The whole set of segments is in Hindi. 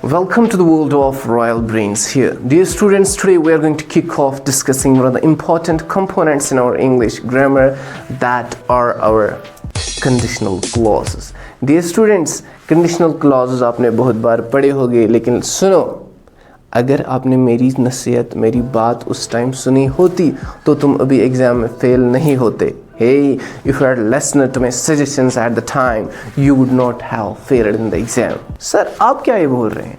Welcome to the world of Royal Brains here. Dear students, today we are going to kick off discussing one of the important components in our English grammar that are our conditional clauses. Dear students, conditional clauses आपने बहुत बार पढ़े होंगे, लेकिन सुनो, अगर आपने मेरी नसीहत, मेरी बात उस टाइम सुनी होती तो तुम अभी एग्ज़ाम में फेल नहीं होते. Hey, if you had listened to my suggestions at the time, you would not have failed in the exam. Sir, आप क्या ये बोल रहे हैं?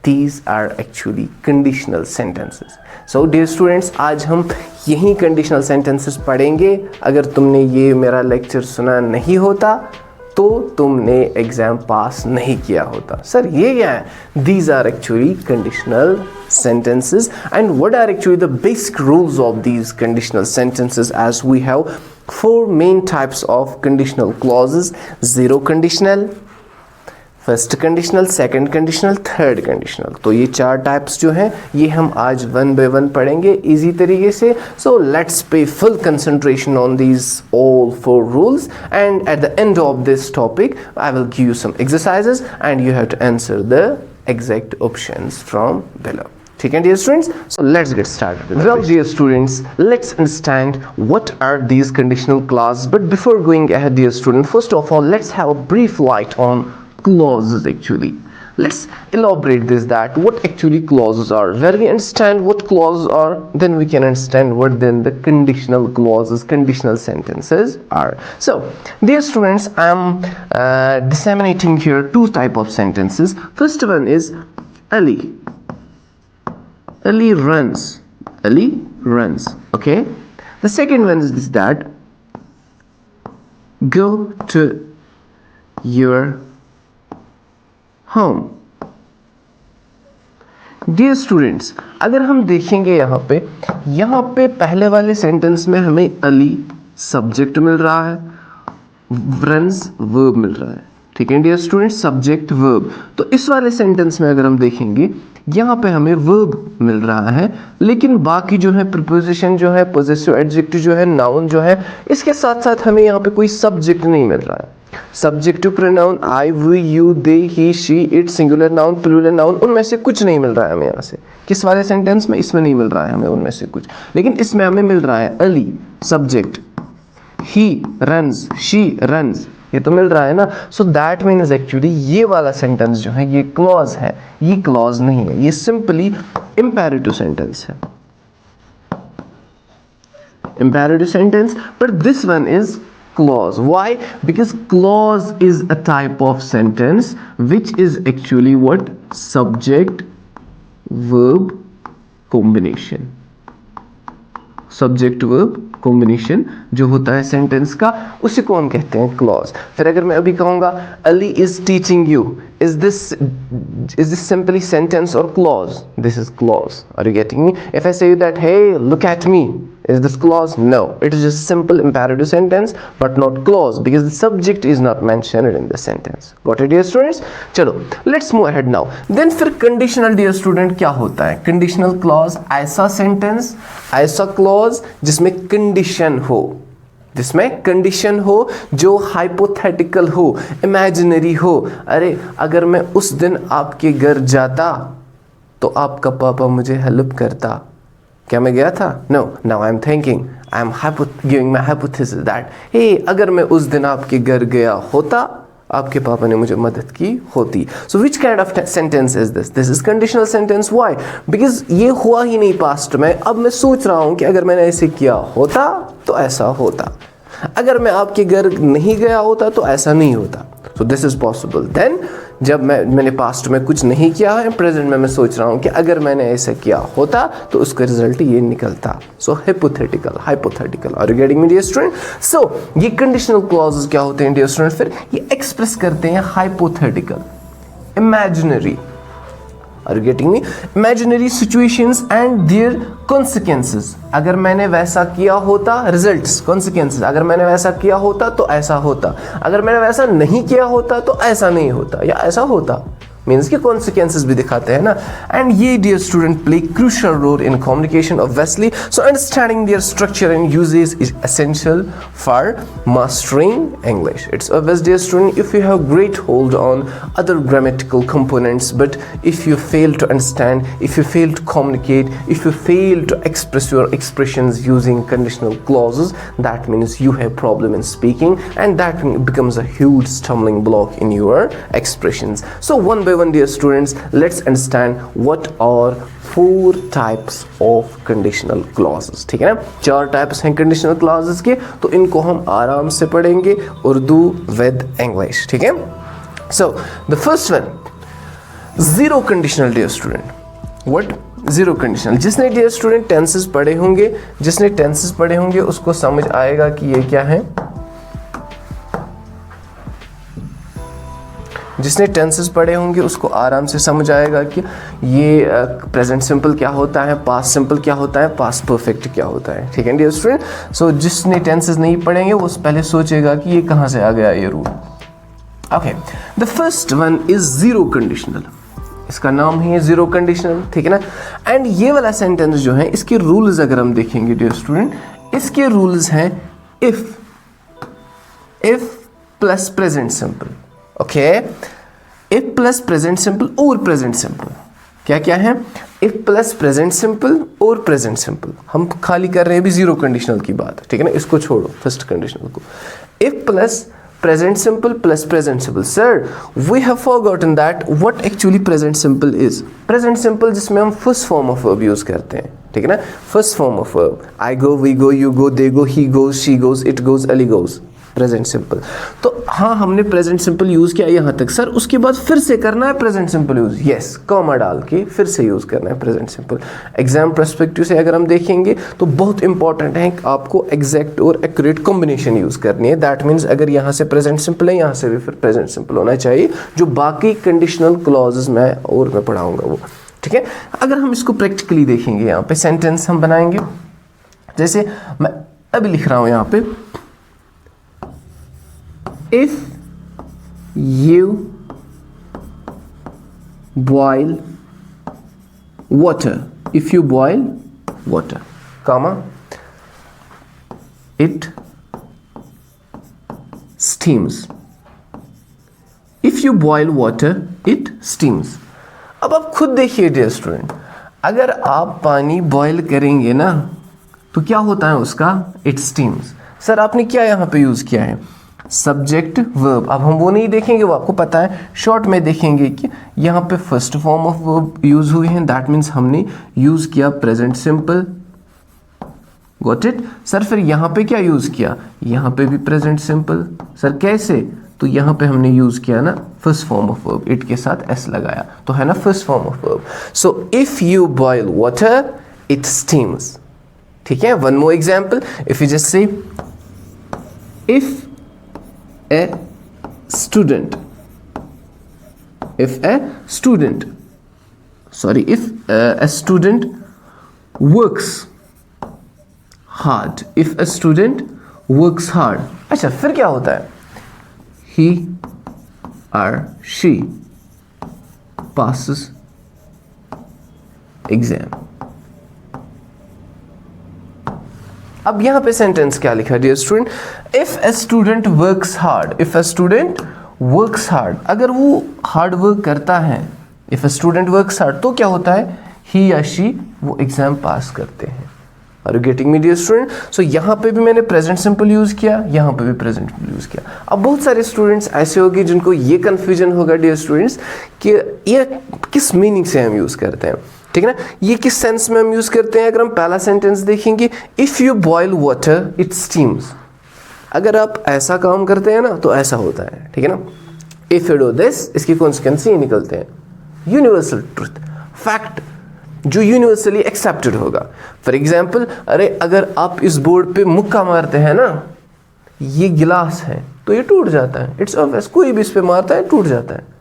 These are actually conditional sentences. So, dear students, आज हम यही conditional sentences पढ़ेंगे. अगर तुमने ये मेरा लेक्चर सुना नहीं होता तो तुमने एग्जाम पास नहीं किया होता. सर ये क्या है? These are actually conditional sentences, and what are actually the basic rules of these conditional sentences, as we have four main types of conditional clauses: zero conditional, first conditional, second conditional, third conditional. तो ये चार टाइप्स जो हैं ये हम आज वन बाय वन पढ़ेंगे इजी तरीके से. So let's pay full concentration on these all four rules, and at the end of this topic I will give you some exercises and you have to answer the exact options from below. ठीक है dear students, so let's get started. Well dear students, let's understand what are these conditional clauses. But before going ahead dear student, first of all let's have a brief light on clauses. Actually, let's elaborate this, that what actually clauses are. When we understand what clauses are, then we can understand what then the conditional clauses, conditional sentences are. So dear students, I am disseminating here two type of sentences. First one is Ali runs. Ali runs. Okay. The second one is that go to your home. Dear students, अगर हम देखेंगे यहाँ पे पहले वाले सेंटेंस में हमें अली सब्जेक्ट मिल रहा है, रन्स वर्ब मिल रहा है. ठीक है डियर स्टूडेंट्स, सब्जेक्ट वर्ब. तो इस वाले सेंटेंस में अगर हम देखेंगे यहाँ पे हमें वर्ब मिल रहा है, लेकिन बाकी जो है प्रीपोजिशन जो है, पोजेसिव एडजेक्टिव जो है, नाउन जो है, इसके साथ साथ हमें यहाँ पे कोई सब्जेक्ट नहीं मिल रहा है. Subjective pronoun I, we, you, they, he, she, it, singular noun, plural noun, उनमें से कुछ नहीं मिल रहा है हमें यहाँ से. किस वाले सेंटेंस में? इसमें नहीं मिल रहा है हमें उनमें से कुछ, लेकिन इसमें हमें मिल रहा है Ali subject, he runs, she runs, ये तो मिल रहा है ना. सो दैट मीन्स एक्चुअली ये वाला सेंटेंस जो है ये क्लॉज है, ये क्लॉज नहीं है, ये सिंपली इंपेरेटिव सेंटेंस है, imperative sentence. But this one is clause. Why? Because clause is a type of sentence which is actually what? Subject verb combination. Subject verb combination जो होता है सेंटेंस का, उसी को हम कहते हैं क्लॉज. फिर अगर मैं अभी कहूँगा Ali is teaching you, is this simply sentence or clause? This is clause. Are you getting me? If I say that, hey, look at me, is this clause? No, it is just simple imperative sentence, but not clause, because the subject is not mentioned in the sentence. Got it, dear students? चलो, let's move ahead now. Then फिर conditional, dear student, क्या होता है? Conditional clause ऐसा sentence, ऐसा clause जिसमें condition हो, जिसमें कंडीशन हो, जो हाइपोथेटिकल हो, इमेजिनरी हो. अरे अगर मैं उस दिन आपके घर जाता तो आपका पापा मुझे हेल्प करता. क्या मैं गया था? No. Now I am thinking, I am giving my hypothesis that hey, अगर मैं उस दिन आपके घर गया होता आपके पापा ने मुझे मदद की होती. So which kind of sentence is this? This is conditional sentence. Why? Because ये हुआ ही नहीं पास्ट में. अब मैं सोच रहा हूं कि अगर मैंने ऐसे किया होता तो ऐसा होता, अगर मैं आपके घर नहीं गया होता तो ऐसा नहीं होता. So this is possible. Then जब मैंने पास्ट में कुछ नहीं किया है, प्रेजेंट में मैं सोच रहा हूँ कि अगर मैंने ऐसा किया होता तो उसका रिजल्ट ये निकलता. So hypothetical. Are you getting me dear student? So ये कंडीशनल क्लॉजेस क्या होते हैं डियर स्टूडेंट? फिर ये एक्सप्रेस करते हैं hypothetical, imaginary. Are you getting me? Imaginary situations and their consequences. अगर मैंने वैसा किया होता, results, consequences. अगर मैंने वैसा किया होता तो ऐसा होता, अगर मैंने वैसा नहीं किया होता तो ऐसा नहीं होता, या ऐसा होता. मीन्स कि कॉन्सिक्वेंसेस भी दिखाते हैं ना. एंड ये dear student play crucial role in communication obviously. So understanding their structure and uses is essential for mastering English. It's obvious, dear student, if you have great hold on other grammatical components, but if you fail to understand, if you fail to communicate, if you fail to express your expressions using conditional clauses, that means you have problem in speaking, and that becomes a huge stumbling block in your expressions. So one by one, dear students, let's understand what are 4 types of conditional clauses. ठीक है ना, 4 types हैं conditional clauses के, तो इनको हम आराम से पढ़ेंगे उर्दू with English. ठीक है. So the first one, zero conditional, dear student. What? Zero conditional. जिसने dear student tenses पढ़े होंगे उसको समझ आएगा कि ये क्या है. जिसने टेंसेस पढ़े होंगे उसको आराम से समझ आएगा कि ये प्रेजेंट सिंपल क्या होता है, पास्ट सिंपल क्या होता है, पास्ट परफेक्ट क्या होता है. ठीक है डियर स्टूडेंट. सो जिसने टेंसेस नहीं पढ़ेंगे वो पहले सोचेगा कि ये कहाँ से आ गया ये rule. Okay, the first one is zero conditional. इसका नाम ही है जीरो कंडीशनल. ठीक है ना. एंड ये वाला सेंटेंस जो है इसके रूल्स अगर हम देखेंगे डियर स्टूडेंट, इसके रूल्स हैं if plus present simple. Okay, if plus present simple और प्रेजेंट सिंपल. क्या क्या है? इफ प्लस प्रेजेंट सिंपल और प्रेजेंट सिंपल. हम खाली कर रहे हैं भी जीरो कंडीशनल की बात. ठीक है ना, इसको छोड़ो फर्स्ट कंडीशनल को. If plus present simple plus present simple. Sir we have forgotten that what actually present simple is. Present simple जिसमें हम first form of verb use करते हैं. ठीक है ना, first form of verb. I go, we go, you go, they go, he goes, she goes, it goes, Ali goes. Present simple. तो हाँ, हमने प्रेजेंट सिंपल यूज किया यहाँ तक. सर उसके बाद फिर से करना है present simple use. Yes, comma डाल के फिर से यूज करना है प्रेजेंट सिंपल. एग्जाम पर्सपेक्टिव से अगर हम देखेंगे तो बहुत इंपॉर्टेंट है कि आपको एग्जैक्ट और एक्यूरेट कॉम्बिनेशन यूज करनी है. दैट मीन्स अगर यहाँ से प्रेजेंट सिंपल है, यहाँ से भी फिर प्रेजेंट सिंपल होना चाहिए. जो बाकी कंडीशनल क्लॉजेस मैं पढ़ाऊंगा वो. ठीक है. अगर हम इसको प्रैक्टिकली देखेंगे, यहाँ पे सेंटेंस हम बनाएंगे. जैसे मैं अभी लिख रहा हूँ यहाँ पे, if you boil water, if you boil water, comma, it steams. If you boil water, it steams. अब आप खुद देखिए डियर स्टूडेंट, अगर आप पानी बॉयल करेंगे ना तो क्या होता है उसका? It stems. सर आपने क्या यहाँ पे यूज किया है? Subject verb. अब हम वो नहीं देखेंगे, वो आपको पता है. शॉर्ट में देखेंगे कि यहाँ पे first form of verb use हुई है. दैट मीन्स हमने यूज किया present simple. Got it. Sir फिर यहाँ पे क्या यूज किया? यहाँ पे भी प्रेजेंट सिंपल. सर कैसे? तो यहाँ पे हमने यूज किया ना first form of verb, it के साथ एस लगाया, तो है ना first form of verb. So if you boil water it steams. ठीक है. One more example. If you just say if a student, if a student works hard, if a student works hard. अच्छा फिर क्या होता है? he or she passes exam. अब यहाँ पे सेंटेंस क्या लिखा dear student? If a student works hard. If a student works hard, अगर वो हार्ड वर्क करता है, if a student works hard, तो क्या होता है? ही या शी वो एग्जाम पास करते हैं. Are you getting me dear student? So यहाँ पे भी मैंने प्रेजेंट सिंपल यूज किया, यहाँ पे भी प्रेजेंट सिंपल यूज किया. अब बहुत सारे स्टूडेंट्स ऐसे होंगे जिनको ये कंफ्यूजन होगा डियर स्टूडेंट्स कि ये किस मीनिंग से हम यूज करते हैं. ठीक है ना, ये किस सेंस में हम यूज करते हैं? अगर हम पहला सेंटेंस देखेंगे, if you boil water it steams. अगर आप ऐसा काम करते हैं ना तो ऐसा होता है. ठीक है ना. इफ यू डू दिस, इसकी कॉन्सिक्वेंस ये निकलते हैं. यूनिवर्सल ट्रूथ, फैक्ट जो यूनिवर्सली एक्सेप्टेड होगा. फॉर एग्जाम्पल, अरे अगर आप इस बोर्ड पे मुक्का मारते हैं ना, ये गिलास है तो ये टूट जाता है. इट्स ऑब्वियस, कोई भी इस पे मारता है टूट जाता है.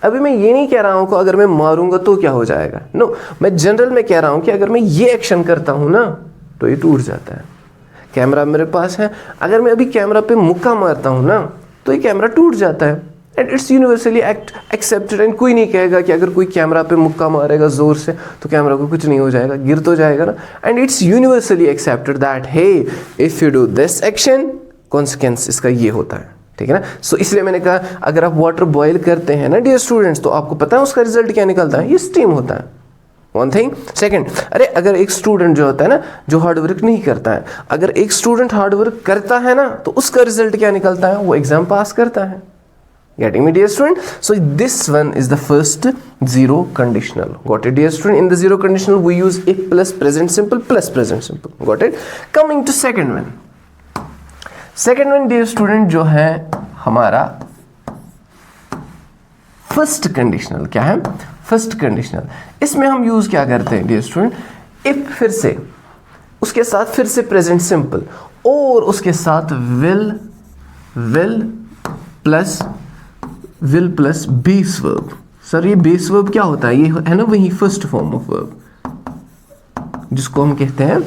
अभी मैं ये नहीं कह रहा हूँ कि अगर मैं मारूंगा तो क्या हो जाएगा. नो, मैं जनरल में कह रहा हूँ कि अगर मैं ये एक्शन करता हूँ ना तो ये टूट जाता है. कैमरा मेरे पास है, अगर मैं अभी कैमरा पे मुक्का मारता हूँ ना तो ये कैमरा टूट जाता है. And it's universally accepted. And कोई नहीं कहेगा कि अगर कोई कैमरा पे मुक्का मारेगा जोर से तो कैमरा को कुछ नहीं हो जाएगा, गिर तो जाएगा ना। And it's universally accepted that hey if you do this action consequence इसका ये होता है, ठीक है ना। सो इसलिए मैंने कहा अगर आप वाटर बॉयल करते हैं ना डियर स्टूडेंट्स, तो आपको पता है उसका रिजल्ट क्या निकलता है, ये स्टीम होता है। One thing. सेकंड, अरे अगर एक स्टूडेंट जो होता है ना जो हार्डवर्क नहीं करता है, अगर एक स्टूडेंट हार्डवर्क करता है ना तो उसका रिजल्ट क्या निकलता है, वो एग्जाम पास करता है। Getting me, dear student? So this one is the first zero conditional. Got it, dear student? In the zero conditional, we use if plus present simple plus present simple. Got it? Coming to second one. Second one, dear student, जो है हमारा first conditional. क्या है? First conditional. इसमें हम use क्या करते हैं, dear student? If फिर से, उसके साथ फिर से present simple और उसके साथ will plus base verb। Sir ये बेस वर्ब क्या होता है, ये है ना वही फर्स्ट फॉर्म ऑफ वर्ब जिसको हम कहते हैं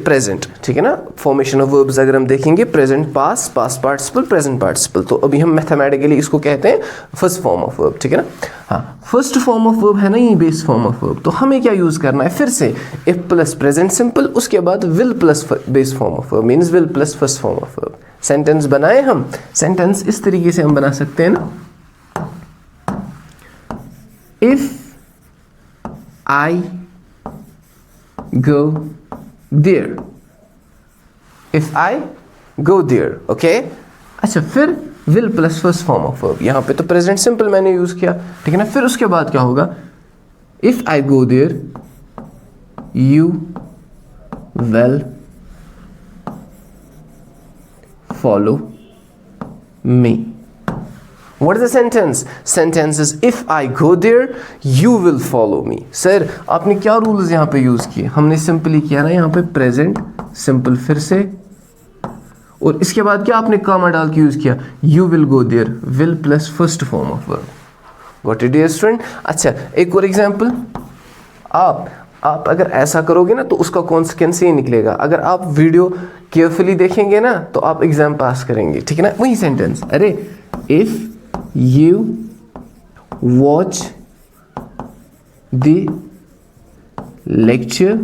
प्रेजेंट, ठीक है ना। फॉर्मेशन ऑफ वर्ब्स अगर हम देखेंगे present past, past participle, present participle, तो अभी हम मैथमेटिकली इसको कहते हैं फर्स्ट फॉर्म ऑफ वर्ब, ठीक है ना। हाँ, फर्स्ट फॉर्म ऑफ वर्ब है ना ये बेस फॉर्म ऑफ वर्ब, तो हमें क्या यूज करना है, फिर से इफ प्लस प्रेजेंट सिंपल, उसके बाद will plus base form of verb means will plus first form of verb. Sentence बनाए हम, सेंटेंस इस तरीके से हम बना सकते हैं ना, if I go there, if I go there, okay. अच्छा, फिर will plus first form of verb, यहां पे तो प्रेजेंट सिंपल मैंने यूज किया, ठीक है ना। फिर उसके बाद क्या होगा, if I go there you will follow me. What is the sentence? Sentence is if I go there, you will follow me. Sir आपने क्या रूल्स यहाँ पे यूज किए, हमने सिंपली किया ना यहाँ पे प्रेजेंट सिंपल फिर से, और इसके बाद क्या आपने कॉमा डाल के यूज किया, you will go there, will plus first form of verb. Got it, dear student? अच्छा, एक और एग्जाम्पल, आप अगर ऐसा करोगे ना तो उसका कॉन्सिक्वेंस ये निकलेगा। अगर आप वीडियो केयरफुली देखेंगे ना तो आप एग्जाम पास करेंगे, ठीक है ना। वही सेंटेंस, अरे if you watch the lecture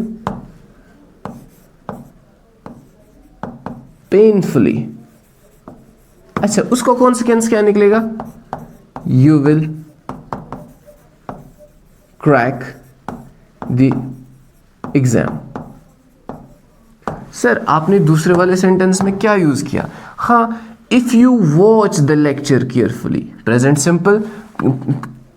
painfully, अच्छा उसका कॉन्सिक्वेंस क्या निकलेगा, you will crack the exam. Sir आपने दूसरे वाले सेंटेंस में क्या यूज किया, हाँ if you watch the lecture carefully, present simple,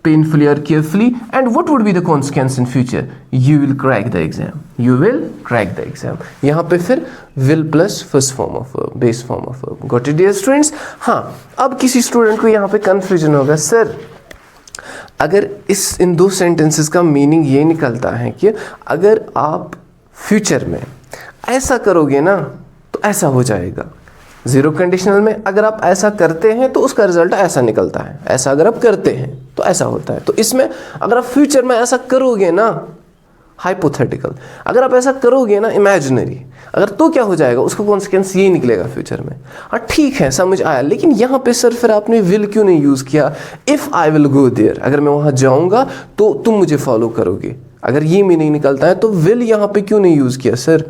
painfully और carefully, and what would be the consequence in future, you will crack the exam, you will crack the exam. यहां पे फिर will plus first form of verb, base form of verb. Got it dear students? हाँ, अब किसी स्टूडेंट को यहां पे कंफ्यूजन होगा, सर अगर इन दो सेंटेंसेस का मीनिंग ये निकलता है कि अगर आप फ्यूचर में ऐसा करोगे ना तो ऐसा हो जाएगा, जीरो कंडीशनल में अगर आप ऐसा करते हैं तो उसका रिजल्ट ऐसा निकलता है, ऐसा अगर आप करते हैं तो ऐसा होता है। तो इसमें अगर आप फ्यूचर में ऐसा करोगे ना, हाइपोथेटिकल, अगर आप ऐसा करोगे ना इमेजिनरी, अगर तो क्या हो जाएगा, उसका कॉन्सिक्वेंस यही निकलेगा फ्यूचर में। हाँ ठीक है, समझ आया, लेकिन यहाँ पे सर फिर आपने विल क्यों नहीं यूज किया, if I will go there, अगर मैं वहां जाऊंगा तो तुम मुझे फॉलो करोगे, अगर ये मीनिंग निकलता है तो विल यहाँ पे क्यों नहीं यूज किया सर।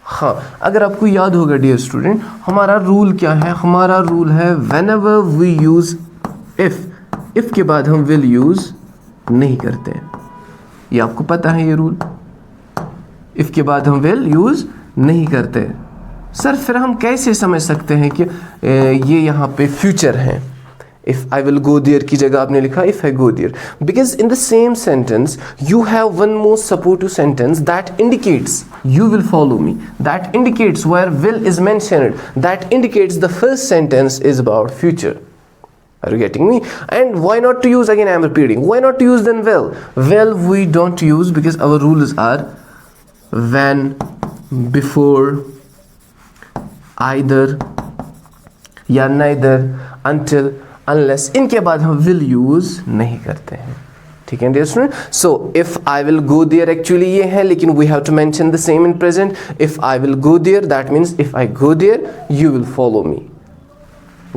हाँ, अगर आपको याद होगा डियर स्टूडेंट, हमारा रूल क्या है, हमारा रूल है व्हेनेवर वी यूज इफ के बाद हम विल यूज नहीं करते हैं, ये आपको पता है ये रूल, इफ के बाद हम विल यूज नहीं करते। सर फिर हम कैसे समझ सकते हैं कि ये यहाँ पे फ्यूचर है, if I will go there की जगह आपने लिखा if I go there, because in the same sentence you have one more supportive sentence that indicates you will follow me, that indicates where will is mentioned, that indicates the first sentence is about future. Are you getting me? And why not to use, again I am repeating, why not to use then will? Well, we don't use because our rules are when, before, either या neither, until, unless, इनके बाद हम will use नहीं करते हैं, ठीक है dear student. So if I will go there actually ये है, लेकिन we have to mention the same in present, if I will go there that means if I go there you will follow me,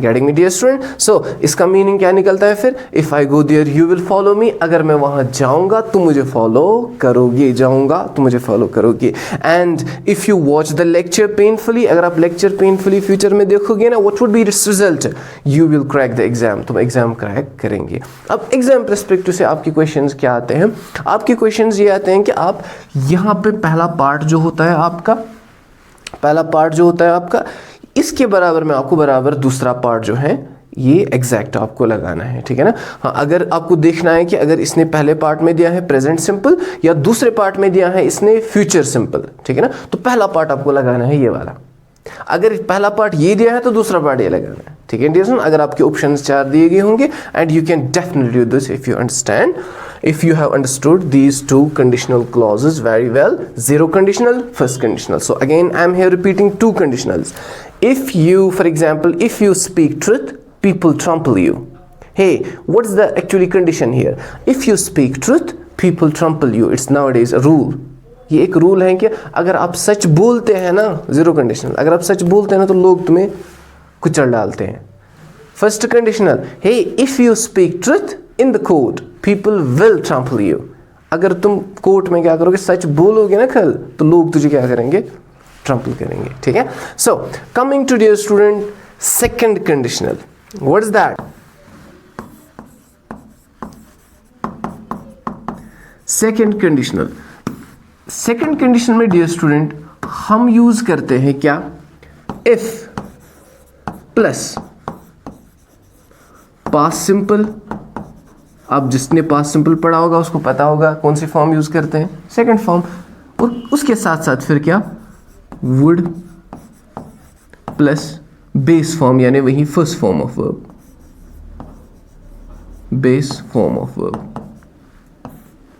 getting me dear student? So इसका मीनिंग क्या निकलता है फिर? If I go there you will follow me, अगर मैं वहां जाऊंगा तुम मुझे फॉलो करोगे, जाऊंगा तुम मुझे फॉलो करोगे। And if you watch the lecture painfully, अगर आप लेक्चर पेनफुली फ्यूचर में देखोगे ना, what would B it's result? You will crack the exam, तुम एग्जाम क्रैक करेंगे। अब एग्जाम पर्सपेक्टिव से आपके क्वेश्चंस क्या आते हैं? आपके क्वेश्चंस ये आते हैं कि आप यहाँ पे पहला पार्ट जो होता है आपका, इसके बराबर में आपको बराबर दूसरा पार्ट जो है ये एग्जैक्ट आपको लगाना है, ठीक है ना? हाँ, अगर आपको देखना है कि अगर इसने पहले पार्ट में दिया है प्रेजेंट सिंपल या दूसरे पार्ट में दिया है इसने फ्यूचर सिंपल, ठीक है ना? तो पहला पार्ट आपको लगाना है ये वाला। अगर पहला पार्ट ये दिया है तो दूसरा पार्ट ये लगाना है, ठीक है डियर? अगर आपके ऑप्शंस 4 दिए गए होंगे, and you can definitely do this if you have understood these two conditional clauses very well. Zero conditional, first conditional. So again I am here repeating two conditionals. If you, for example, if you speak truth, people trample you. Hey, what's the actually condition here? If you speak truth, people trample you. It's nowadays a rule. ये एक रूल है कि अगर आप सच बोलते हैं ना, जीरो कंडीशनल, अगर आप सच बोलते हैं ना तो लोग तुम्हें कुचल डालते हैं। First conditional, hey if you speak truth in the court people will trample you. अगर तुम कोर्ट में क्या करोगे, सच बोलोगे ना कल, तो लोग तुझे क्या करेंगे? ट्रम्पल करेंगे, ठीक है? So coming to dear student, second conditional, what is that? Second condition में डियर स्टूडेंट हम यूज करते हैं क्या? If plus past simple. अब जिसने पास्ट सिंपल पढ़ा होगा उसको पता होगा कौन सी फॉर्म यूज करते हैं, सेकंड फॉर्म। और उसके साथ साथ फिर क्या? वुड प्लस बेस फॉर्म, यानी वही first form of verb, base form of verb,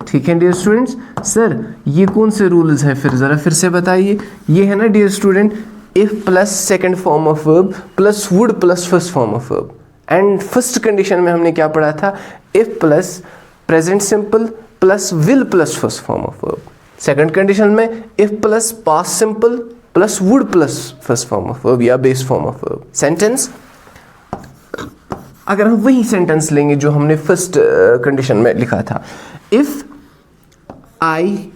ठीक है डियर स्टूडेंट्स? सर ये कौन से रूल्स है फिर, जरा फिर से बताइए। ये है ना dear student, if plus second form of verb plus would plus first form of verb. And first condition में हमने क्या पढ़ा था? If plus present simple plus will plus first form of verb. Second condition में if plus past simple plus would plus first form of verb या base form of verb. Sentence, अगर हम वही सेंटेंस लेंगे जो हमने फर्स्ट कंडीशन में लिखा था, if I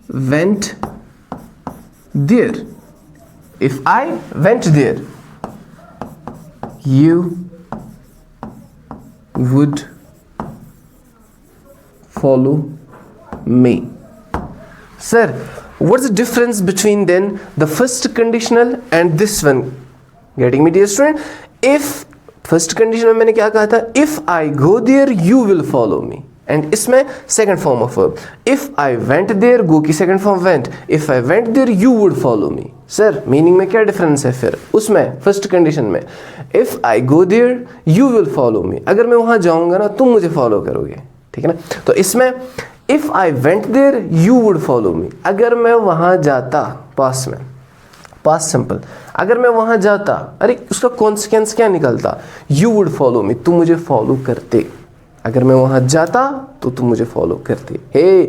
went there, if I went there you would follow me. Sir, what's the difference between then the first conditional and this one? Getting me dear student? If first condition में मैंने क्या कहा था? If I go there you will follow me. And इसमें second form of verb, if I went there, go की second form went, if I went there you would follow me. Sir meaning में क्या डिफरेंस है फिर? उसमें फर्स्ट कंडीशन में if I go there you will follow me, अगर मैं वहां जाऊंगा ना तुम मुझे फॉलो करोगे, ठीक है ना? तो इसमें if I went there you would follow me, अगर मैं वहां जाता, पास्ट में, पास्ट सिंपल, अगर मैं वहां जाता, अरे उसका कॉन्सिक्वेंस क्या निकलता? यू वुड फॉलो मी, तुम मुझे फॉलो करते। अगर मैं वहां जाता तो तुम मुझे फॉलो करते। Hey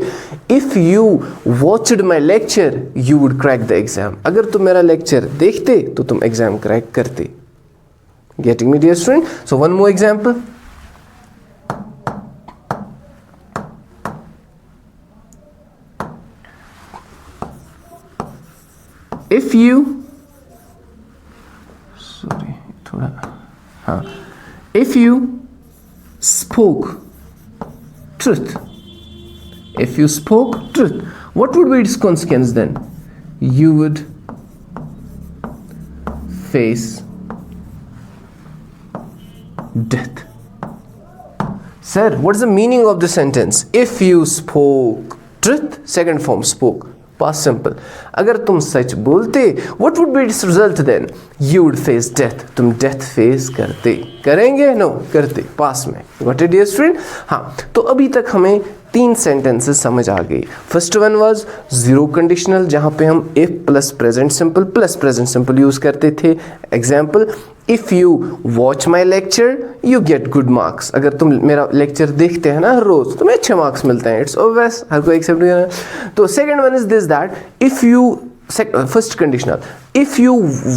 if you watched my lecture you would crack the exam, अगर तुम मेरा लेक्चर देखते तो तुम एग्जाम क्रैक करते। Getting me dear student? So one more example, if you, sorry थोड़ा, हाँ, if you spoke truth, if you spoke truth, what would be its consequence then? You would face death. Sir, what is the meaning of the sentence? If you spoke truth, second form spoke, past simple, अगर तुम सच बोलते, what would be its result then? You would face death, तुम death face करते, करेंगे? नो, करते, पास में। Got it dear student? हाँ, तो अभी तक हमें 3 सेंटेंसेस समझ आ गई। First one was zero conditional, जहाँ पे हम if plus present simple use करते थे। Example, if you watch my lecture you get good marks, अगर तुम मेरा लेक्चर देखते हैं ना हर रोज तुम्हें अच्छे मार्क्स मिलते हैं। इट्स ऑब्वियस, हर कोई एक्सेप्ट करना। तो second one is this that if you first conditional, if you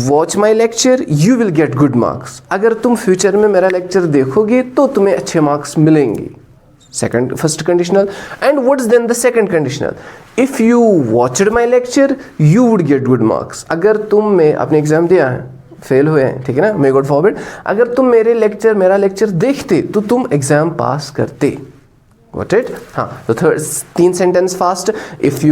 watch my lecture you will get good marks, अगर तुम फ्यूचर में मेरा लेक्चर देखोगे तो तुम्हें अच्छे मार्क्स मिलेंगे. Second first conditional. And what is then the second conditional, if you watched my lecture you would get good marks, अगर तुम में अपने एग्जाम दिया है, फेल हुए हैं, ठीक है ना, मे गॉड फॉरबिड, अगर तुम मेरा लेक्चर देखते तो तुम एग्जाम पास करते. Got it? हाँ, तो third 3 sentence fast. If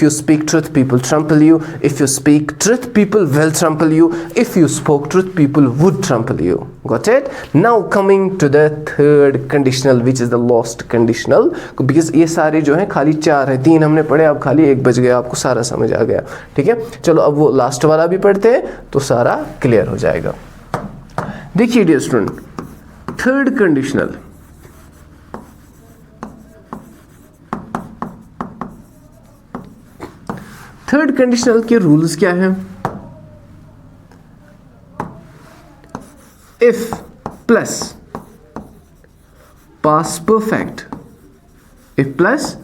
you speak truth people trample you, if you speak truth people will trample you, if you spoke truth people would trample you. Got it? Now coming to the third conditional which is the lost conditional, because ये सारे जो हैं खाली 4 है, 3 हमने पढ़े, अब खाली 1 बच गया, आपको सारा समझ आ गया. ठीक है, चलो अब वो लास्ट वाला भी पढ़ते हैं तो सारा क्लियर हो जाएगा. देखिए dear student, third conditional, third conditional के रूल्स क्या हैं? If plus past perfect, if plus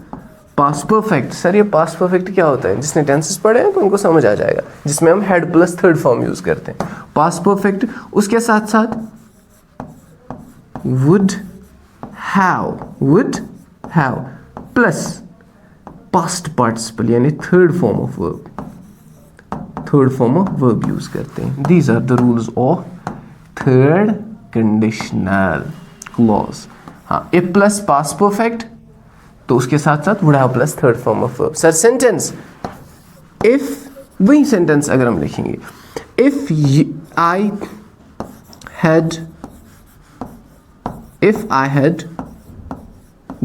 past perfect. Sir ये पास परफेक्ट क्या होता है? जिसने टेंसेस पढ़े हैं तो उनको समझ आ जाएगा, जिसमें हम had plus third form use करते हैं. पास परफेक्ट, उसके साथ साथ would have plus past participle यानी third form of verb use करते हैं. These are the rules of third conditional clause. हाँ, इफ प्लस पास्ट परफेक्ट तो उसके साथ साथ would have plus third form of verb. Sir sentence, if वही सेंटेंस अगर हम लिखेंगे, if I had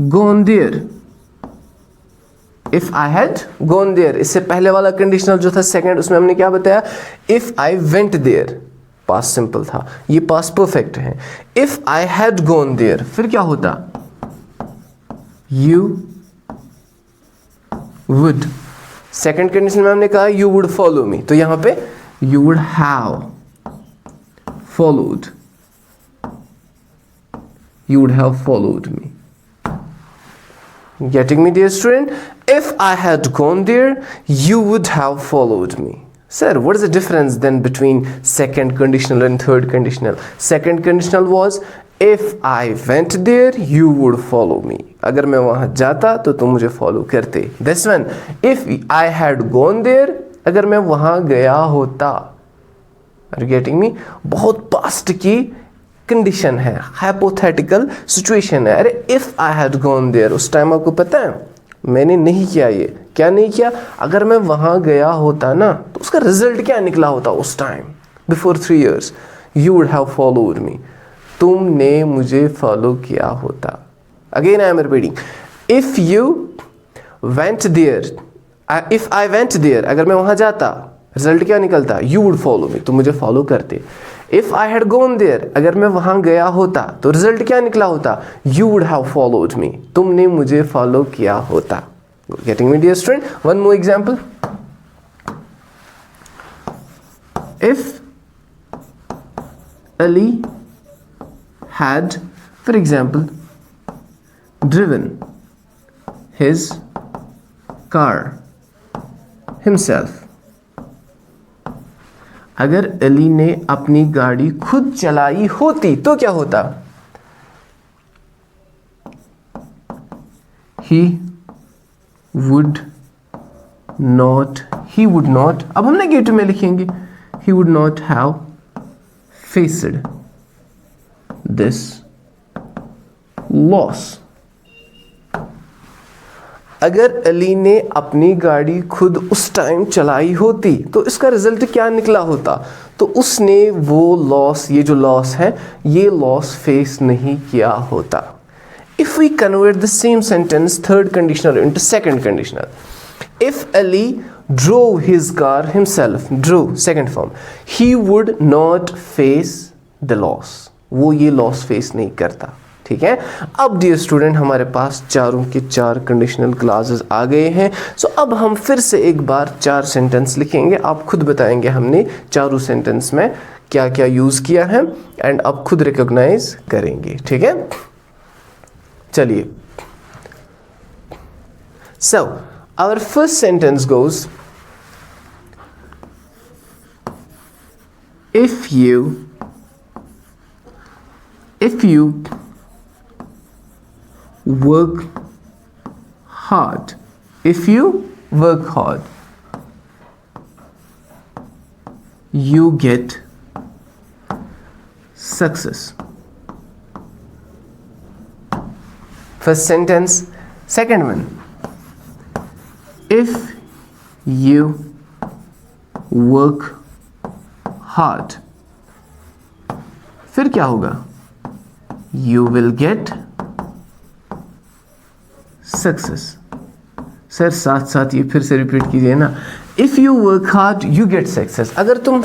gone there, if I had gone there, इससे पहले वाला कंडीशनल जो था सेकंड, उसमें हमने क्या बताया? If I went there, past simple था, ये पास्ट परफेक्ट है. If I had gone there फिर क्या होता? You would. सेकंड कंडीशन में हमने कहा यू वुड फॉलो मी, तो यहां पे you would have followed, you would have followed me. Getting me, dear student? If I had gone there, you would have followed me. Sir, what is the difference then between second conditional and third conditional? Second conditional was if I went there, you would follow me. अगर मैं वहाँ जाता तो तुम मुझे follow करते. This one, if I had gone there, अगर मैं वहाँ गया होता. Are you getting me? बहुत past की कंडीशन है, हाइपोथेटिकल सिचुएशन है. अरे if I had gone there, उस टाइम आपको पता है मैंने नहीं किया. ये क्या नहीं किया? अगर मैं वहां गया होता ना तो उसका रिजल्ट क्या निकला होता उस time? Before 3 years you would have followed me, तुमने मुझे फॉलो किया होता. Again I am repeating, if you went there, if I went there, अगर मैं वहां जाता रिजल्ट क्या निकलता? यू वुड फॉलो मी, तुम मुझे फॉलो करते. If I had gone there, अगर मैं वहां गया होता तो रिजल्ट क्या निकला होता? You would have followed me, तुमने मुझे फॉलो किया होता. Getting me dear student? One more example, if Ali had for example driven his car himself, अगर अली ने अपनी गाड़ी खुद चलाई होती तो क्या होता? he would not, अब हम नेगेटिव में लिखेंगे, he would not have faced this loss. अगर अली ने अपनी गाड़ी खुद उस टाइम चलाई होती तो इसका रिजल्ट क्या निकला होता? तो उसने वो लॉस, ये जो लॉस है, ये लॉस फेस नहीं किया होता. If we convert the same sentence, third conditional into second conditional, if Ali drove his car himself, drove second form, he would not face the loss. वो ये लॉस फेस नहीं करता. ठीक है, अब डियर स्टूडेंट हमारे पास चारों के 4 कंडीशनल क्लॉजेस आ गए हैं. सो अब हम फिर से एक बार 4 सेंटेंस लिखेंगे. आप खुद बताएंगे हमने चारों सेंटेंस में क्या क्या यूज़ किया है एंड आप खुद रिकॉग्नाइज करेंगे. ठीक है, चलिए. So our first sentence goes, if you work hard, if you work hard, you get success. First sentence. Second one, if you work hard, फिर क्या होगा? You will get success. Sir साथ साथ ये फिर से रिपीट कीजिए ना. If you work hard, you get success. अगर तुम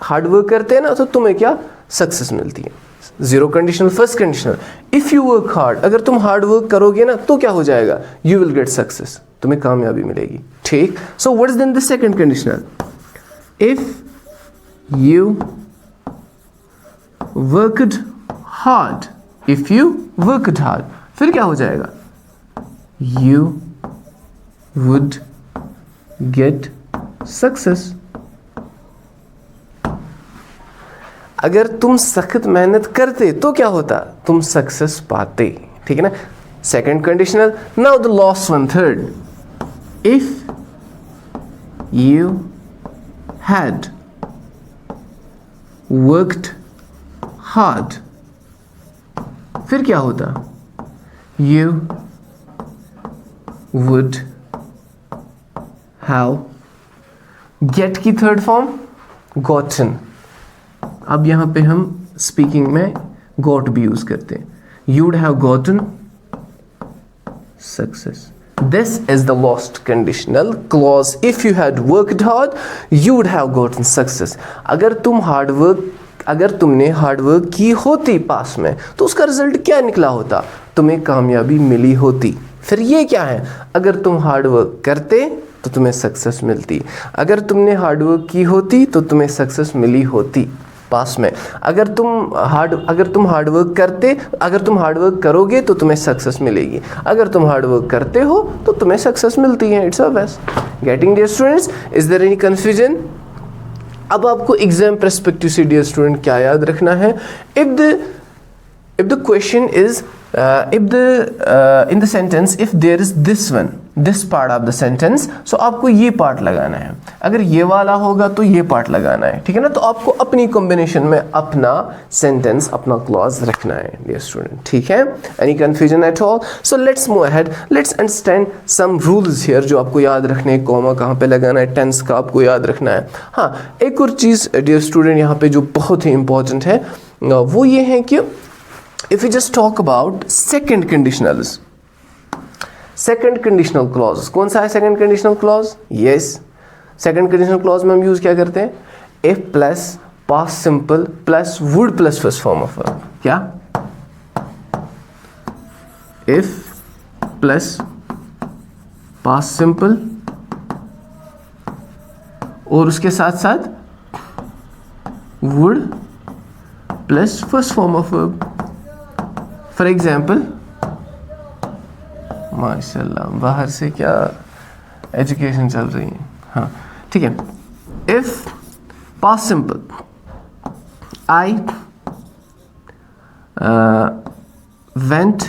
हार्ड वर्क करते हैं ना तो तुम्हें क्या सक्सेस मिलती है. Zero conditional, first conditional. If you work hard, अगर तुम हार्ड वर्क करोगे ना तो क्या हो जाएगा? यू विल गेट सक्सेस, तुम्हें कामयाबी मिलेगी. ठीक. So what is then the second conditional? If you worked hard, if you worked hard, फिर क्या हो जाएगा? You would get success. अगर तुम सख्त मेहनत करते तो क्या होता? तुम सक्सेस पाते. ठीक है ना. Second conditional. Now the last one, third. If you had worked hard, फिर क्या होता? यू वुड हैव, गेट की थर्ड फॉर्म गॉटन. अब यहां पे हम स्पीकिंग में गॉट भी यूज करते हैं. You would have gotten success. This is the last conditional clause. If you had worked hard, you would have gotten success. अगर तुमने हार्ड वर्क की होती पास में तो उसका रिजल्ट क्या निकला होता? तुम्हें कामयाबी मिली होती. फिर ये क्या है? अगर तुम हार्ड वर्क करते तो तुम्हें सक्सेस मिलती. अगर तुमने हार्ड वर्क की होती तो तुम्हें सक्सेस मिली होती पास में. अगर तुम हार्ड वर्क करते, अगर तुम हार्ड वर्क करोगे तो तुम्हें सक्सेस मिलेगी. अगर तुम हार्ड वर्क करते हो तो तुम्हें सक्सेस मिलती है. It's a best. Getting dear students, is there any confusion? अब आपको एग्जाम पर्सपेक्टिव से डियर स्टूडेंट क्या याद रखना है? if the question is in the sentence if there is this part of the sentence, so आपको ये पार्ट लगाना है. अगर ये वाला होगा तो ये पार्ट लगाना है. ठीक है ना. तो आपको अपनी कॉम्बिनेशन में अपना सेंटेंस, अपना क्लॉज रखना है डियर स्टूडेंट. ठीक है. Any confusion at all? So let's move ahead. Let's understand some rules here जो आपको याद रखने हैं. कॉमा कहाँ पे लगाना है, टेंस का आपको याद रखना है. हाँ, एक और चीज़ डियर स्टूडेंट यहाँ पे जो बहुत ही इंपॉर्टेंट है वो ये है कि if we just talk about second conditionals, second conditional clause, कौन सा है second conditional clause? yes, second conditional clause में हम यूज क्या करते हैं? if plus past simple plus would plus first form of verb. क्या? if plus past simple और उसके साथ साथ would plus first form of verb. For example, माशाल्लाह बाहर से क्या एजुकेशन चल रही है. हाँ ठीक है. If past simple, I went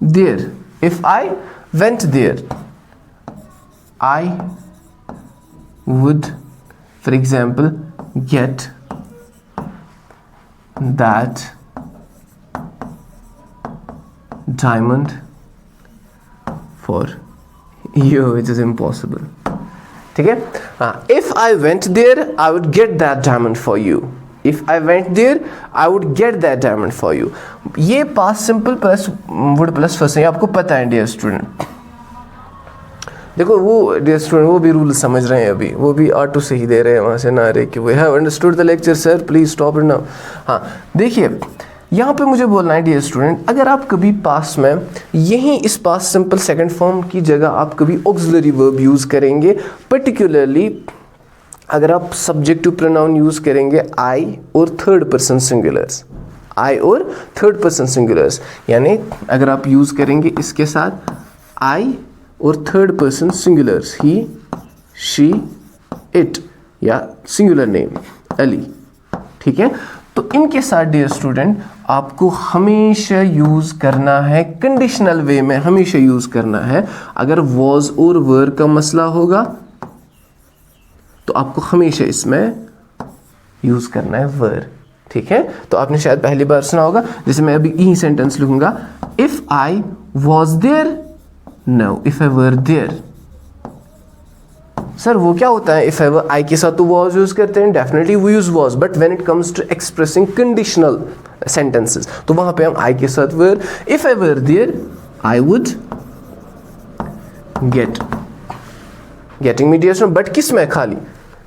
there. If I went there, I would for example get that diamond for you, which is impossible. ठीक है. If I went there, I would get that diamond for you. If I went there, I would get that diamond for you. ये past simple plus would plus first है, आपको पता है डियर स्टूडेंट. देखो वो डियर स्टूडेंट वो भी रूल समझ रहे हैं अभी, वो भी ऑटो से ही दे रहे हैं वहाँ से ना रहे कि we have understood the lecture sir please stop it now. हाँ देखिए यहाँ पे मुझे बोलना है डियर स्टूडेंट, अगर आप कभी पास में यहीं इस पास सिंपल सेकंड फॉर्म की जगह आप कभी ऑक्सिलरी वर्ब यूज़ करेंगे, पर्टिकुलरली अगर आप सब्जेक्टिव प्रोनाउन यूज़ करेंगे आई और थर्ड पर्सन सिंगुलर्स, आई और थर्ड पर्सन सिंगुलर्स, यानी अगर आप यूज़ करेंगे इसके साथ आई और third person singulars, he she it या सिंगुलर नेम, अली, ठीक है। तो इनके साथ डियर स्टूडेंट आपको हमेशा यूज करना है कंडीशनल वे में, हमेशा यूज करना है। अगर वॉज और वर का मसला होगा तो आपको हमेशा इसमें यूज करना है वर, ठीक है। तो आपने शायद पहली बार सुना होगा, जैसे मैं अभी यही सेंटेंस लिखूंगा, if I was there, no if I were there. Sir वो क्या होता है, इफ एवर आई के साथ तो वॉज यूज करते हैं, definitely we use was, but when it comes to expressing conditional sentences तो वहां पे हम आई के साथ were, if I were there I would getting me dear, but किस में, खाली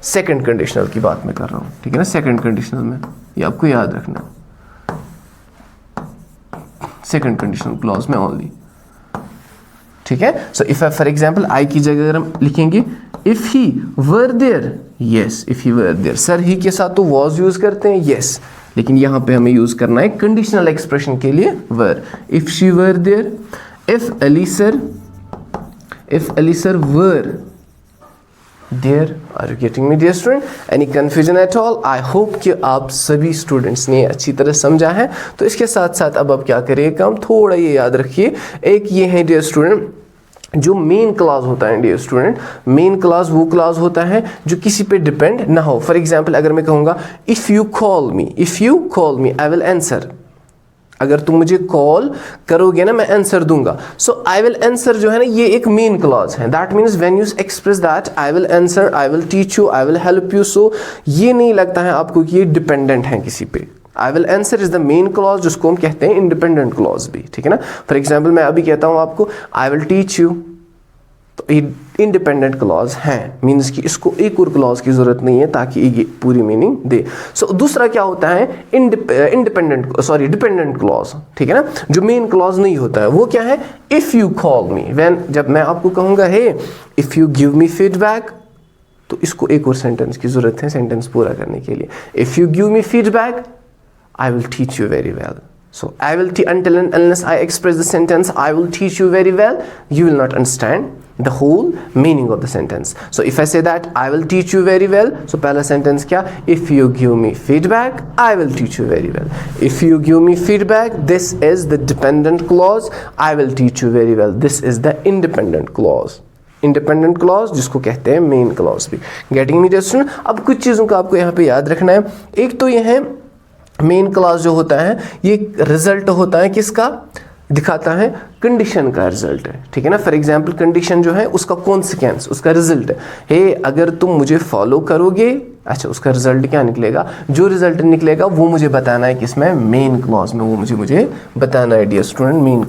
सेकंड कंडीशनल की बात मैं कर रहा हूं, ठीक है ना। सेकंड कंडीशनल में ये आपको याद रखना, सेकंड कंडीशनल क्लॉज में ओनली, ठीक है। So if for example I की जगह अगर हम लिखेंगे if he were there, yes if he were there, sir he के साथ तो वॉज यूज करते हैं, यस, लेकिन यहां पे हमें यूज करना है कंडीशनल एक्सप्रेशन के लिए were. If she were there, if Ali sir were there, are you getting me dear student? Any confusion at all? I hope कि आप सभी स्टूडेंट्स ने अच्छी तरह समझा है। तो इसके साथ साथ अब आप क्या करिए काम, थोड़ा ये याद रखिए, एक ये है डियर स्टूडेंट जो मेन क्लॉज होता है डियर स्टूडेंट, मेन क्लॉज वो क्लॉज होता है जो किसी पे डिपेंड ना हो। फॉर एग्जांपल अगर मैं कहूँगा if you call me I will answer, अगर तुम मुझे कॉल करोगे ना मैं आंसर दूंगा। सो आई विल आंसर जो है ना ये एक मेन क्लॉज है, that means when you express that I will answer, I will teach you, I will help you, so ये नहीं लगता है आपको कि ये डिपेंडेंट है किसी पे। आई will answer is the main clause, जिसको हम कहते हैं इंडिपेंडेंट क्लॉज भी, ठीक है ना। फॉर एग्जाम्पल मैं अभी कहता हूँ आपको आई विल टीच यू, तो ये इंडिपेंडेंट क्लॉज है, मीन्स कि इसको एक और क्लॉज की जरूरत नहीं है ताकि ये पूरी मीनिंग दे। सो दूसरा क्या होता है डिपेंडेंट क्लॉज, ठीक है ना, जो मेन क्लॉज नहीं होता है, वो क्या है, if you call me, when जब मैं आपको कहूंगा hey if you give me feedback, तो इसको एक और सेंटेंस की जरूरत है सेंटेंस पूरा करने के लिए। If you give me feedback I will teach you very well. So I will until and unless I express the sentence I will teach you very well, you will not understand the whole meaning of the sentence. So if I say that I will teach you very well, so पहला sentence क्या, if you give me feedback I will teach you very well. If you give me feedback, this is the dependent clause, I will teach you very well, this is the independent clause. Independent clause जिसको कहते हैं मेन क्लॉज भी। Getting me dear student? अब कुछ चीज़ों का आपको यहाँ पे याद रखना है। एक तो ये है मेन क्लॉज जो होता है ये रिजल्ट होता है किसका, दिखाता है कंडीशन का रिजल्ट है, ठीक है ना। फॉर एग्जांपल कंडीशन जो है उसका कॉन्सिक्वेंस, उसका रिजल्ट है, हे अगर तुम मुझे फॉलो करोगे, अच्छा उसका रिजल्ट क्या निकलेगा, जो रिजल्ट निकलेगा वो मुझे बताना है किसमें, मेन क्लॉज में, वो मुझे बताना है डियर स्टूडेंट मेन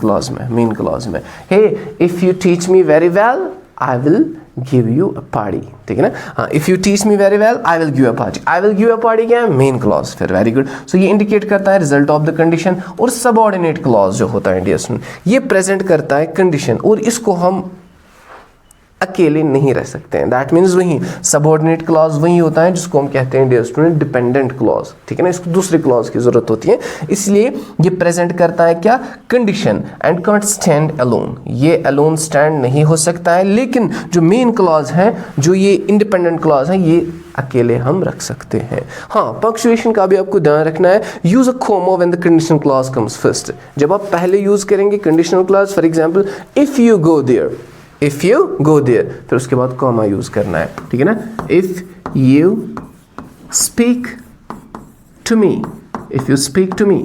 क्लॉज में। Hey if you teach me very well I will give you a party, ठीक है ना। हाँ, if you teach me very well I will give a party, I will give a party क्या है, मेन क्लॉज, फिर वेरी गुड। सो ये इंडिकेट करता है रिजल्ट ऑफ द कंडीशन। और सबऑर्डिनेट क्लॉज जो होता है डियर स्टूडेंट, ये प्रेजेंट करता है कंडीशन, और इसको हम अकेले नहीं रह सकते हैं, दैट मीन्स वही सबऑर्डिनेट क्लॉज वही होता है जिसको हम कहते हैं डियर स्टूडेंट डिपेंडेंट क्लॉज, ठीक है ना। इसको दूसरे क्लॉज की जरूरत होती है, इसलिए ये प्रेजेंट करता है क्या, condition, and can't stand alone, ये अलोन स्टैंड नहीं हो सकता है, लेकिन जो मेन क्लॉज है, जो ये इंडिपेंडेंट क्लॉज है, ये अकेले हम रख सकते हैं। हाँ, पंक्चुएशन का भी आपको ध्यान रखना है। Use a comma when the conditional clause comes first, जब आप पहले यूज करेंगे conditional clause, for example if you go there, if you go there, फिर उसके बाद कॉमा यूज करना है, ठीक है ना। If you speak to me, if you speak to me,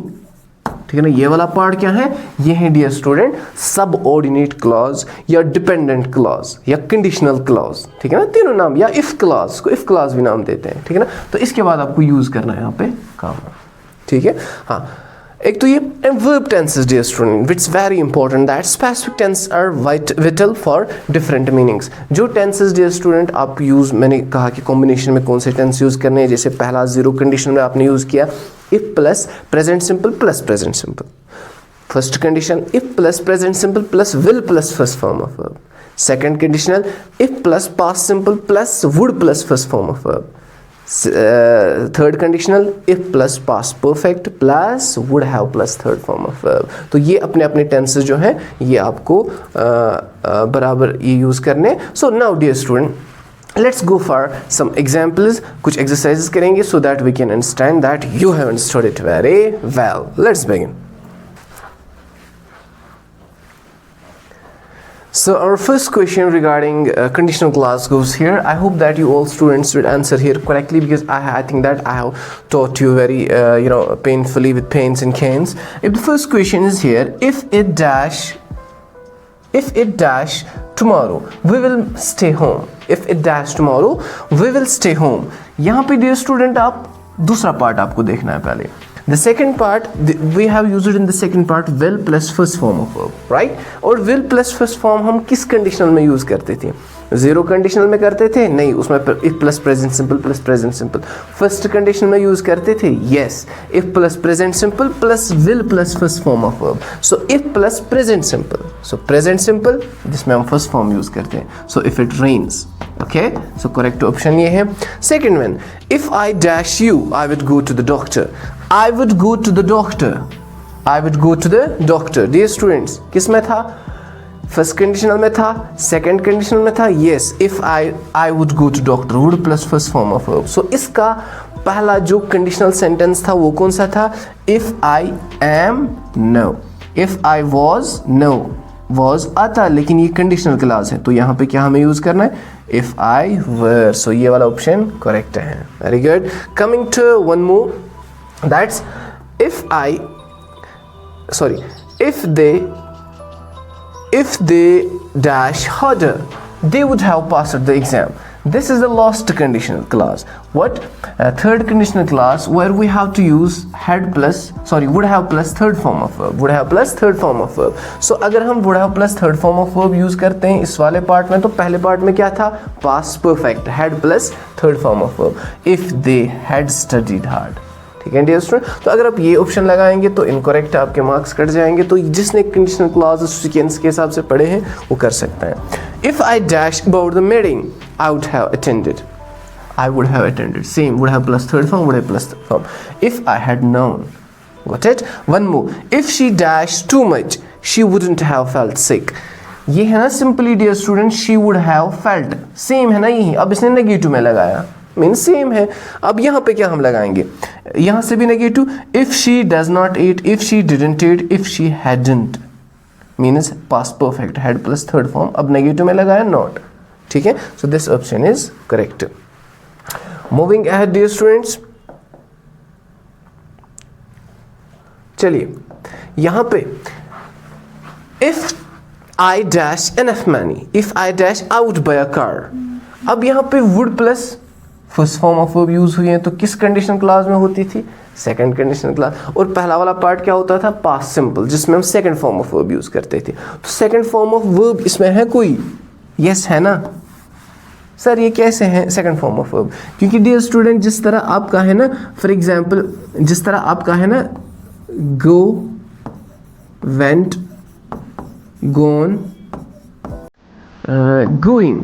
ठीक है ना। ये वाला पार्ट क्या है, ये है डियर स्टूडेंट सबऑर्डिनेट क्लॉज या डिपेंडेंट क्लॉज या कंडीशनल क्लॉज, ठीक है ना, तीनों नाम, या इफ क्लॉज को इफ क्लॉज भी नाम देते हैं, ठीक है ना। तो इसके बाद आपको यूज करना है यहाँ पे कॉमा, ठीक है। हाँ, एक तो ये verb tenses dear student, it's very important that specific tenses are vital for different meanings. जो tenses dear student आप यूज, मैंने कहा कि कॉम्बिनेशन में कौन से टेंस यूज करने हैं, जैसे पहला जीरो कंडीशन में आपने यूज किया if plus present simple plus present simple, first condition if plus present simple plus will plus first form of verb, second conditional if plus past simple plus would plus first form of verb, third conditional if plus past perfect plus would have plus third form of verb. तो ये अपने अपने टेंसेस जो हैं ये आपको बराबर ये यूज़ करने। So now dear student Let's go for some examples. कुछ exercises करेंगे so that we can understand that you have understood it very well. Let's begin. So our first question regarding conditional clause goes here. I hope that you all students will answer here correctly, because I think that I have taught you very painfully with pains and canes. If the first question is here, if it dash tomorrow we will stay home. If it dash tomorrow we will stay home. यहाँ पे dear student आप दूसरा part आपको देखना है पहले. The second part, we have used it in the second part, will plus first form of verb, right? और will plus first form हम किस conditional में use करते थे? Zero conditional में करते थे? नहीं, उसमें if plus present simple plus present simple. First conditional में use करते थे? Yes. If plus present simple plus will plus first form of verb. So if plus present simple. So present simple जिसमें हम first form use करते हैं. So if it rains. Okay? So correct option ये है. Second one, if I dash you, I would go to the doctor. I would go to the doctor. I would go to the doctor. Dear students, किस में था? फर्स्ट कंडीशनल में था, सेकंड कंडीशनल में था. Yes, if I would go to doctor, would plus first form of verb. So इसका पहला जो कंडीशनल सेंटेंस था वो कौन सा था? If I am no. If I was no, was आता लेकिन ये कंडीशनल क्लास है, तो यहाँ पे क्या हमें यूज करना है? इफ आई वर. सो ये वाला ऑप्शन करेक्ट है. Very good. Coming to one more, that's if they dash harder, they would have passed the exam. This is the last conditional clause. What? Third conditional clause where we have to use would have plus third form of verb. Would have plus third form of verb. So अगर हम would have plus third form of verb use करते हैं इस वाले पार्ट में, तो पहले पार्ट में क्या था? Past perfect, had plus third form of verb. If they had studied hard. ठीक है डियर स्टूडेंट. तो अगर आप ये ऑप्शन लगाएंगे तो इनकरेक्ट आपके मार्क्स कट जाएंगे. तो जिसने कंडीशनल क्लॉज सीक्वेंस के हिसाब से पढ़े हैं वो कर सकता है. If I dash about the meeting, I would have attended. I would have attended. Same, would have plus third form, would have plus third form. If I had known. Got it. One more, if she dash too much, she wouldn't have felt sick. ये है ना simply dear student, she would have felt. Same है ना यही. अब इसने नेगेटिव में लगाया, मीन सेम है. अब यहाँ पे क्या हम लगाएंगे? यहाँ से भी negative. If she does not eat, if she didn't eat, if she hadn't, means past perfect, had plus third form. अब नेगेटिव में लगाया नॉट. ठीक है. So this option is correct. Moving ahead dear students, चलिए यहाँ पे if I dash enough money, if I dash I would buy a car. अब यहाँ पे would plus first form of verb use हुई है, तो किस कंडीशन क्लास में होती थी? Second condition class. और पहला वाला पार्ट क्या होता था? पास्ट सिंपल, जिसमें हम second form of verb use करते थे. तो सेकंड फॉर्म ऑफ वर्ब इसमें है कोई? यस है ना सर. ये कैसे है सेकंड फॉर्म ऑफ वर्ब? क्योंकि डियर स्टूडेंट जिस तरह आपका है ना, फॉर एग्जाम्पल जिस तरह आपका है ना, go, went, gone, going,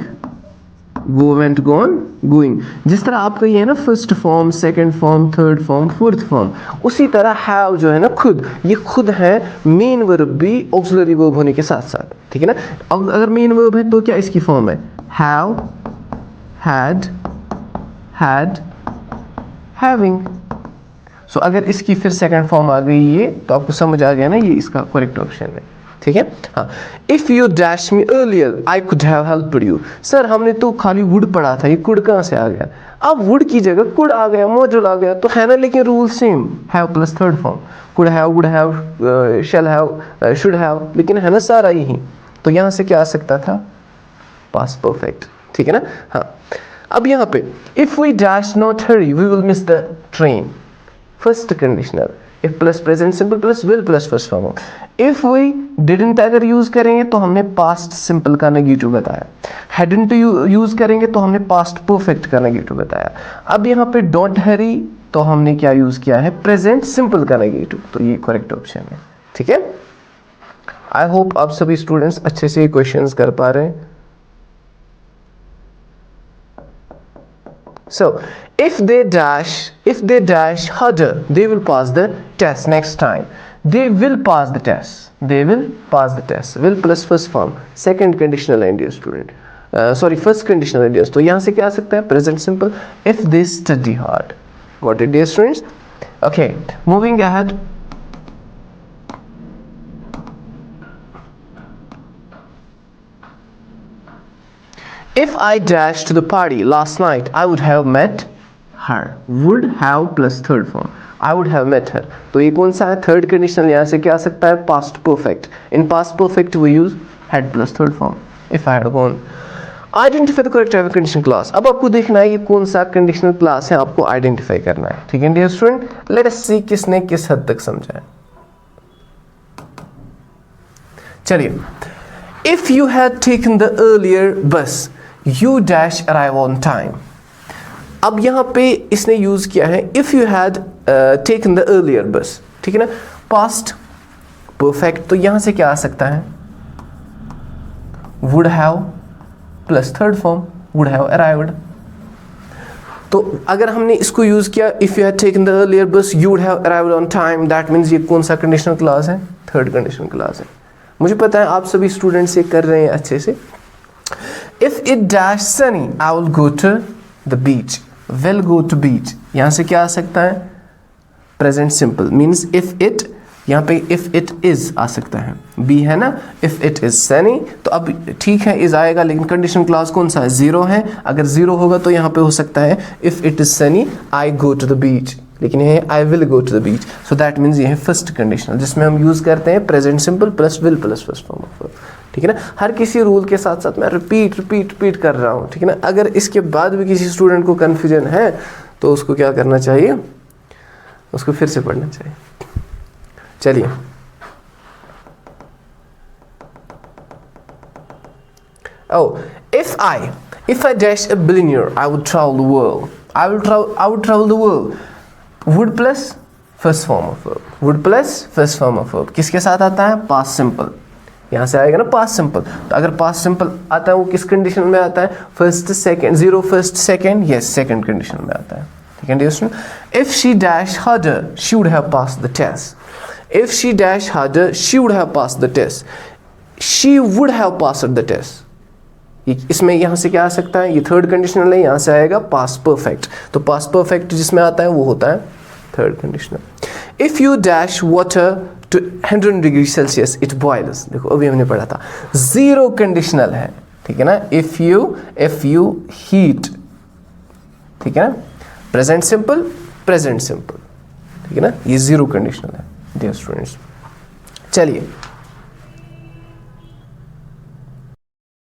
go went gone, going, जिस तरह आपका ये है ना first form, second form, third form, fourth form, उसी तरह हैव जो है ना खुद, ये खुद है मेन वर्ब भी ऑक्सिलरी वर्ब होने के साथ साथ. ठीक है ना. अगर मेन वर्ब है तो क्या इसकी फॉर्म है? Have, had, had, having. So अगर इसकी फिर सेकंड फॉर्म आ गई ये, तो आपको समझ आ गया ना ये इसका करेक्ट ऑप्शन है. ठीक है. हाँ. If you dash me earlier, I could have helped you. Sir हमने तो खाली वुड पढ़ा था, ये कुड कहाँ से आ गया? अब वुड की जगह कुड आ गया, मॉड्यूल आ गया, तो है ना. लेकिन rule same, have plus third form, could have, would have, shall have, should have, लेकिन है ना सारा यही. तो यहाँ से क्या आ सकता था? Past perfect. ठीक है ना. हाँ. अब यहाँ पे if we dash not hurry, we will miss the train. First conditional, if plus present simple plus will plus first form. If we didn't अगर यूज करेंगे तो हमने पास्ट सिंपल का नेगेटिव बताया. हैडंट यूज करेंगे तो हमने पास्ट परफेक्ट का नेगेटिव बताया. अब यहाँ पे डोंट हरी तो हमने क्या यूज किया है? प्रेजेंट सिंपल का नेगेटिव. तो ये करेक्ट ऑप्शन है. ठीक है. आई होप आप सभी स्टूडेंट्स अच्छे से क्वेश्चंस कर पा रहे हैं. So if they dash harder, they will pass the test next time. They will pass the test. They will pass the test. Will plus first form, second conditional and dear student. Sorry first conditional है डियर, तो यहाँ से क्या आ सकता है present simple, if they study hard. Got it dear students? Okay, moving ahead. If I dashed to the party last night, I would have met her. Would have plus third form. I would have met her. तो ये कौन सा है थर्ड कंडीशनल? यहाँ से क्या आ सकता है past perfect. In past perfect we use had plus third form. If I had gone. Identify the correct type of conditional class. अब आपको देखना है ये कौन सा कंडीशनल क्लास है, आपको आइडेंटिफाई करना है. ठीक है डियर स्टूडेंट, लेट अस सी किसने किस हद तक समझा है. चलिए, if you had taken the earlier bus, you dash arrive on time. अब यहाँ पे इसने यूज किया है if you had taken the earlier bus. ठीक है ना, past perfect, तो यहाँ से क्या आ सकता है would have plus third form, would have arrived. तो अगर हमने इसको यूज किया if you had taken the earlier bus you would have arrived on time, that means ये कौन सा कंडीशनल क्लास है? थर्ड कंडीशनल क्लास है. मुझे पता है आप सभी स्टूडेंट्स ये कर रहे हैं अच्छे से. If it dash sunny, I will go to the beach. Will go to beach. यहाँ से क्या आ सकता है? Present simple means if it, यहाँ पे if it is आ सकता है. B है ना? If it is sunny, तो अब ठीक है is आएगा, लेकिन कंडीशन क्लास कौन सा है? जीरो है. अगर जीरो होगा तो यहाँ पे हो सकता है if it is sunny, I go to the beach. लेकिन ये I will go to the beach. So that means ये है फर्स्ट कंडीशनल, जिसमें हम यूज करते हैं present simple plus will plus first form of verb. ठीक है ना, हर किसी रूल के साथ साथ मैं रिपीट कर रहा हूँ. ठीक है ना, अगर इसके बाद भी किसी स्टूडेंट को कन्फ्यूजन है तो उसको क्या करना चाहिए, उसको फिर से पढ़ना चाहिए. चलिए, if I dash a billionaire, I would travel the world. I would travel the world. Would plus first form of verb. Would plus first form of verb. किसके साथ आता है? Past simple. यहाँ से आएगा ना पास्ट सिंपल. तो अगर पास्ट सिंपल आता है वो किस कंडीशन में आता है? First second, zero first second, yes second condition में आता है. ठीक है dear student, if she dash harder she would have passed the test. If she dash harder she would have passed the test. She would have passed the test. इसमें यहाँ से क्या आ सकता है? ये थर्ड कंडीशनल है, यहाँ से आएगा पास्ट परफेक्ट. तो पास्ट परफेक्ट जिसमें आता है वो होता है third conditional. If you dash water to 100 degree Celsius it boils. देखो अभी हमने पढ़ा था जीरो कंडीशनल है. ठीक है ना, इफ यू हीट. ठीक है ना, प्रेजेंट सिंपल. ठीक है ना, ये जीरो कंडीशनल है डियर स्टूडेंट्स. चलिए